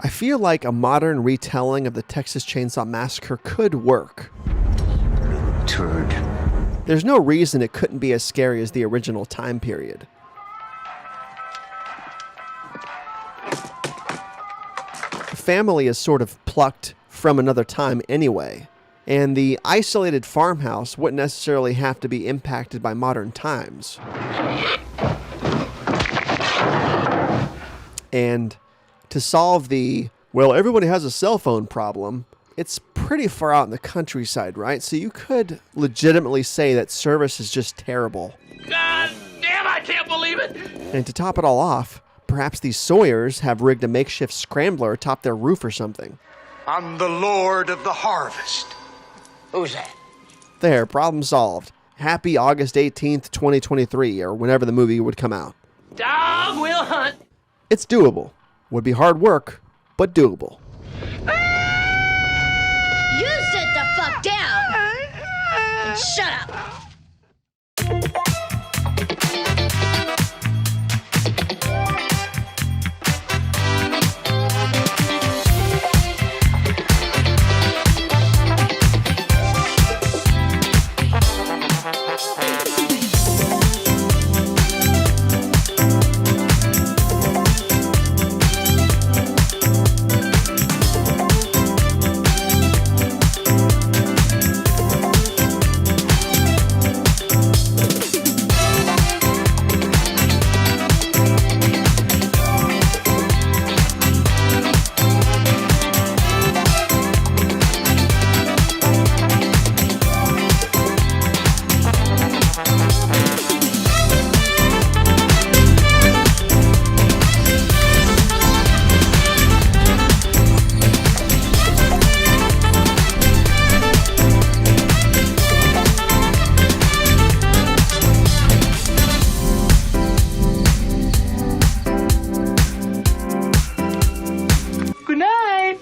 I feel like a modern retelling of the Texas Chainsaw Massacre could work. Turd. There's no reason it couldn't be as scary as the original time period. The family is sort of plucked from another time anyway, and the isolated farmhouse wouldn't necessarily have to be impacted by modern times. And to solve the, well, everybody has a cell phone problem, it's pretty far out in the countryside, right? So you could legitimately say that service is just terrible. God damn, I can't believe it! And to top it all off, perhaps these Sawyers have rigged a makeshift scrambler atop their roof or something. I'm the Lord of the Harvest. Who's that? There, problem solved. Happy August 18th, 2023, or whenever the movie would come out. Dog will hunt! It's doable. Would be hard work, but doable. You sit the fuck down and shut up. Good night!